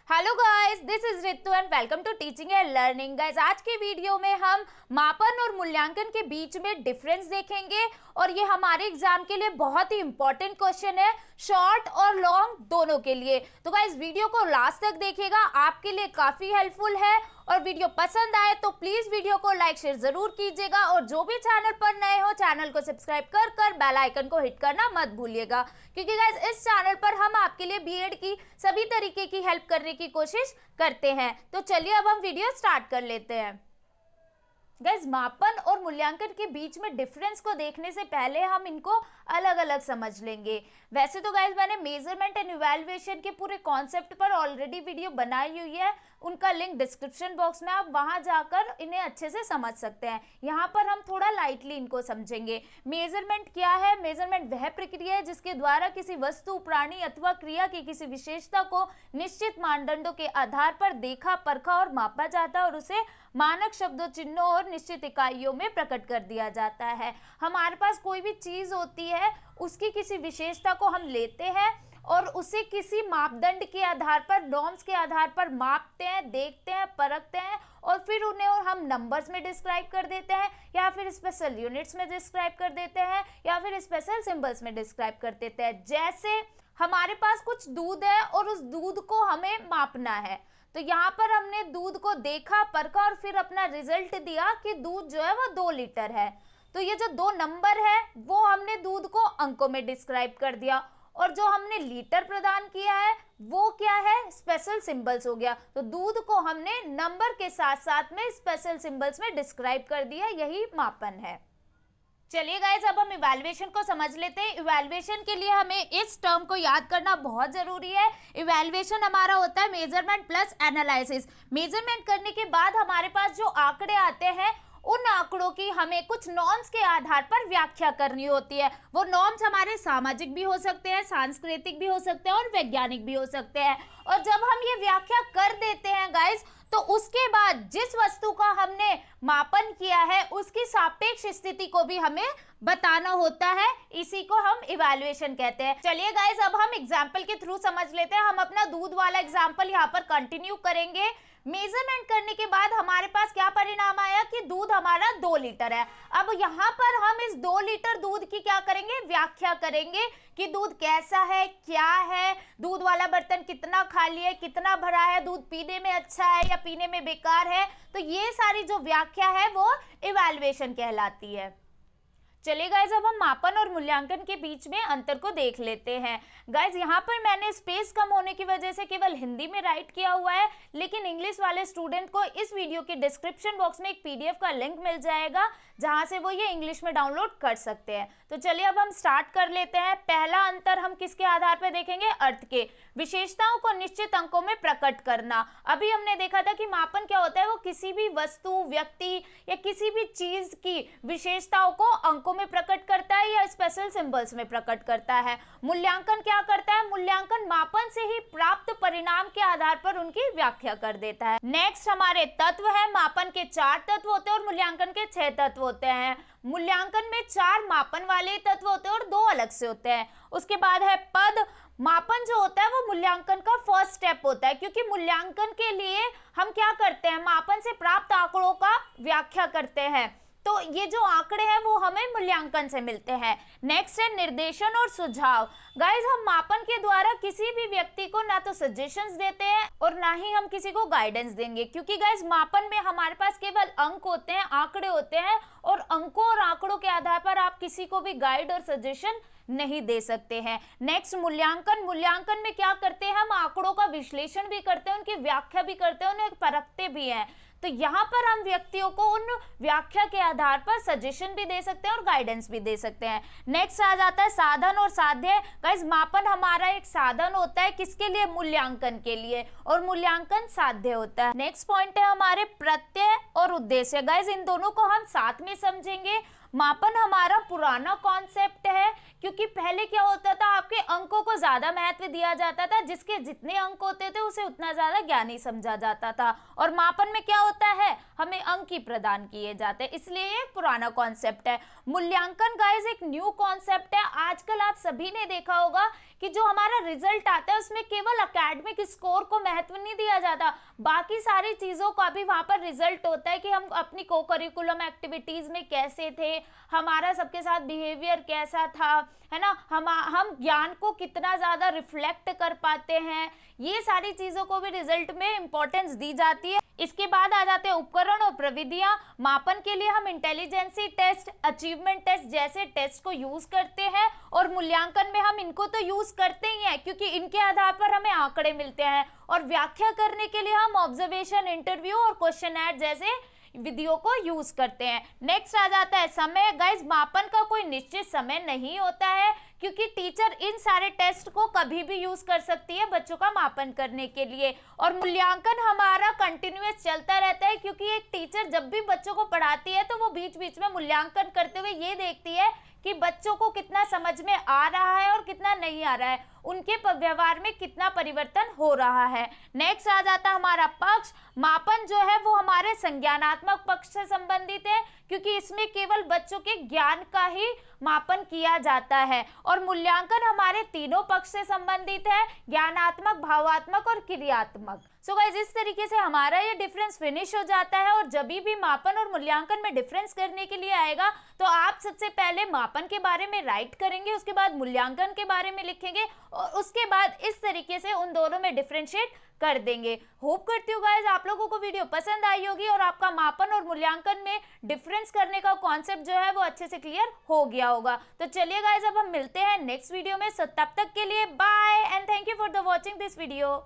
Hello guys, this is Ritu and welcome to teaching and learning. Guys, आज के video में हम मापन और मूल्यांकन के बीच में डिफरेंस देखेंगे और ये हमारे एग्जाम के लिए बहुत ही इंपॉर्टेंट क्वेश्चन है, शॉर्ट और लॉन्ग दोनों के लिए। तो गाइस, वीडियो को लास्ट तक देखिएगा, आपके लिए काफी हेल्पफुल है। और वीडियो पसंद आए तो प्लीज वीडियो को लाइक शेयर जरूर कीजिएगा और जो भी चैनल पर नए हो चैनल को सब्सक्राइब कर बेल आइकन को हिट करना मत भूलिएगा, क्योंकि गाइस इस चैनल पर हम आपके लिए बीएड की सभी तरीके की हेल्प करने की कोशिश करते हैं। तो चलिए अब हम वीडियो स्टार्ट कर लेते हैं। गाइस, मापन और मूल्यांकन के बीच में डिफरेंस को देखने से पहले हम इनको अलग अलग समझ लेंगे। वैसे तो गाइस मैंने मेजरमेंट एंड इवैल्यूएशन के पूरे कॉन्सेप्ट पर ऑलरेडी वीडियो बनाई हुई है, उनका लिंक डिस्क्रिप्शन बॉक्स में, आप वहां जाकर इन्हें अच्छे से समझ सकते हैं। यहाँ पर हम थोड़ा लाइटली इनको समझेंगे। मेजरमेंट क्या है? मेजरमेंट वह प्रक्रिया है जिसके द्वारा किसी वस्तु, प्राणी अथवा क्रिया की किसी विशेषता को निश्चित मानदंडों के आधार पर देखा, परखा और मापा जाता है और उसे मानक शब्दों, चिन्हों और निश्चित इकाइयों में प्रकट कर दिया जाता है। हमारे पास कोई भी चीज होती है, उसकी किसी विशेषता को हम लेते हैं और उसे किसी मापदंड के आधार पर, नॉर्म्स के आधार पर मापते हैं, देखते हैं, परखते हैं और फिर उन्हें और हम नंबर्स में डिस्क्राइब कर देते हैं या फिर स्पेशल यूनिट्स में डिस्क्राइब कर देते हैं या फिर स्पेशल सिंबल्स में डिस्क्राइब कर देते हैं। जैसे हमारे पास कुछ दूध है और उस दूध को हमें मापना है, तो यहाँ पर हमने दूध को देखा, परखा और फिर अपना रिजल्ट दिया कि दूध जो है वो 2 लीटर है। तो ये जो 2 नंबर है वो हमने दूध को अंकों में डिस्क्राइब कर दिया और जो हमने लीटर प्रदान किया है वो क्या है? स्पेशल सिंबल्स हो गया। तो दूध को हमने नंबर के साथ साथ में स्पेशल सिंबल्स में डिस्क्राइब कर दिया, यही मापन है। चलिए गाइस, अब हम इवैल्यूएशन को समझ लेते हैं। इवैल्यूएशन के लिए हमें इस टर्म को याद करना बहुत जरूरी है। इवैल्यूएशन हमारा होता है मेजरमेंट प्लस एनालिसिस। मेजरमेंट करने के बाद हमारे पास जो आंकड़े आते हैं, उन आंकड़ों की हमें कुछ नॉर्म्स के आधार पर व्याख्या करनी होती है। वो नॉर्म्स हमारे सामाजिक भी हो सकते हैं, सांस्कृतिक भी हो सकते हैं और वैज्ञानिक भी हो सकते हैं। और जब हम ये व्याख्या कर देते हैं गाइस, तो उसके बाद जिस वस्तु का हमने मापन किया है उसकी सापेक्ष स्थिति को भी हमें बताना होता है। इसी को हम इवैल्यूएशन कहते हैं। चलिए गाइस, अब हम एग्जांपल के थ्रू समझ लेते हैं। हम अपना दूध वाला एग्जांपल यहाँ पर कंटिन्यू करेंगे। मेजरमेंट करने के बाद हमारे पास क्या परिणाम आया कि दूध हमारा 2 लीटर है। अब यहाँ पर हम इस 2 लीटर दूध की क्या करेंगे? व्याख्या करेंगे कि दूध कैसा है, क्या है, दूध वाला बर्तन कितना खाली है, कितना भरा है, दूध पीने में अच्छा है या पीने में बेकार है। तो ये सारी जो व्याख्या है वो इवैल्यूएशन कहलाती है। चलिए गाइज, अब हम मापन और मूल्यांकन के बीच में अंतर को देख लेते हैं। गाइज, यहाँ पर मैंने स्पेस कम होने की वजह से केवल हिंदी में राइट किया हुआ है, लेकिन इंग्लिश वाले स्टूडेंट को इस वीडियो के डिस्क्रिप्शन बॉक्स में एक पीडीएफ का लिंक मिल जाएगा, जहां से वो ये इंग्लिश में डाउनलोड कर सकते हैं। तो चलिए अब हम स्टार्ट कर लेते हैं। पहला अंतर हम किसके आधार पर देखेंगे? अर्थ के। विशेषताओं को निश्चित अंकों में प्रकट करना। अभी हमने देखा था कि मापन क्या होता है, वो किसी भी वस्तु, व्यक्ति या किसी भी चीज की विशेषताओं को अंकों में प्रकट करता है या स्पेशल सिंबल्स में प्रकट करता है। मूल्यांकन क्या करता है? मूल्यांकन मापन से ही प्राप्त परिणाम के आधार पर उनकी व्याख्या कर देता है। नेक्स्ट हमारे तत्व है। मापन के 4 तत्व होते हैं और मूल्यांकन के 6 तत्व होते हैं। मूल्यांकन में 4 मापन वाले तत्व होते हैं और 2 अलग से होते हैं। उसके बाद है पद। मापन जो होता है वो मूल्यांकन का फर्स्ट स्टेप होता है, क्योंकि मूल्यांकन के लिए हम क्या करते हैं? मापन से प्राप्त आंकड़ों का व्याख्या करते हैं। तो ये जो आंकड़े हैं वो हमें मूल्यांकन से मिलते हैं। नेक्स्ट है निर्देशन और सुझाव। गाइस, हम मापन के द्वारा किसी भी व्यक्ति को ना तो सजेशंस देते हैं और ना ही हम किसी को गाइडेंस देंगे, क्योंकि गाइस मापन में हमारे पास केवल अंक होते हैं, आंकड़े होते हैं और अंकों और आंकड़ों के आधार पर आप किसी को भी गाइड और सजेशन नहीं दे सकते हैं। नेक्स्ट मूल्यांकन। मूल्यांकन में क्या करते हैं? हम आंकड़ों का विश्लेषण भी करते हैं, उनकी व्याख्या भी करते हैं, उन्हें परखते भी हैं। तो यहाँ पर हम व्यक्तियों को उन व्याख्या के आधार पर सजेशन भी दे सकते हैं और गाइडेंस भी दे सकते हैं। नेक्स्ट आ जाता है साधन और साध्य। गाइस, मापन हमारा एक साधन होता है, किसके लिए? मूल्यांकन के लिए, और मूल्यांकन साध्य होता है। नेक्स्ट पॉइंट है हमारे प्रत्यय और उद्देश्य। गाइस, इन दोनों को हम साथ में समझेंगे। मापन हमारा पुराना कॉन्सेप्ट है, क्योंकि पहले क्या होता था, आपके अंकों को ज्यादा महत्व दिया जाता था, जिसके जितने अंक होते थे उसे उतना ज्यादा ज्ञानी समझा जाता था। और मापन में क्या होता है, हमें अंक ही प्रदान किए जाते हैं, इसलिए ये पुराना कॉन्सेप्ट है। मूल्यांकन गाइस एक न्यू कॉन्सेप्ट है। आजकल आप सभी ने देखा होगा कि जो हमारा रिजल्ट आता है उसमें केवल एकेडमिक स्कोर को महत्व नहीं दिया जाता, बाकी सारी चीजों का भी वहां पर रिजल्ट होता है कि हम अपनी को करिकुलम एक्टिविटीज में कैसे थे, हमारा सबके साथ बिहेवियर कैसा था, है ना, हम ज्ञान को कितना ज्यादा रिफ्लेक्ट कर पाते हैं, ये सारी चीजों को भी रिजल्ट में इंपॉर्टेंस दी जाती है। इसके बाद आ जाते हैं उपकरण और प्रविधियां। मापन के लिए हम इंटेलिजेंसी टेस्ट, अचीवमेंट टेस्ट जैसे टेस्ट को यूज करते हैं, और मूल्यांकन में हम इनको तो यूज करते ही हैं क्योंकि इनके आधार पर हमें आंकड़े मिलते हैं। और व्याख्या करने के लिए हम ऑब्जर्वेशन, इंटरव्यू और क्वेश्चनएयर जैसे विधियों को यूज करते हैं। नेक्स्ट आ जाता है समय। गाइस मापन का कोई निश्चित समय नहीं होता है, क्योंकि टीचर इन सारे टेस्ट को कभी भी यूज कर सकती है बच्चों का मापन करने के लिए। और मूल्यांकन हमारा कंटिन्यूअस चलता रहता है, क्योंकि एक टीचर जब भी बच्चों को पढ़ाती है तो वो बीच बीच में मूल्यांकन करते हुए ये देखती है कि बच्चों को कितना समझ में आ रहा है और कितना नहीं आ रहा है, उनके व्यवहार में कितना परिवर्तन हो रहा है। नेक्स्ट आ जाता है हमारा पक्ष। मापन जो है वो हमारे संज्ञानात्मक पक्ष से संबंधित है, क्योंकि इसमें केवल बच्चों के ज्ञान का ही मापन किया जाता है। और मूल्यांकन हमारे तीनों पक्ष से संबंधित है, ज्ञानात्मक, भावात्मक और क्रियात्मक। सो गाइस इस तरीके से हमारा ये डिफरेंस फिनिश हो जाता है। और जब भी मापन और मूल्यांकन में डिफरेंस करने के लिए आएगा तो आप सबसे पहले मापन के बारे में राइट करेंगे, उसके बाद मूल्यांकन के बारे में लिखेंगे, और उसके बाद इस तरीके से उन दोनों में डिफरेंशिएट कर देंगे। होप करती हूँ गाइस आप लोगों को वीडियो पसंद आई होगी और आपका मापन और मूल्यांकन में डिफरेंस करने का कॉन्सेप्ट जो है वो अच्छे से क्लियर हो गया होगा। तो चलिए गाइस अब हम मिलते हैं नेक्स्ट वीडियो में। सो तब तक के लिए bye and thank you for the watching this video.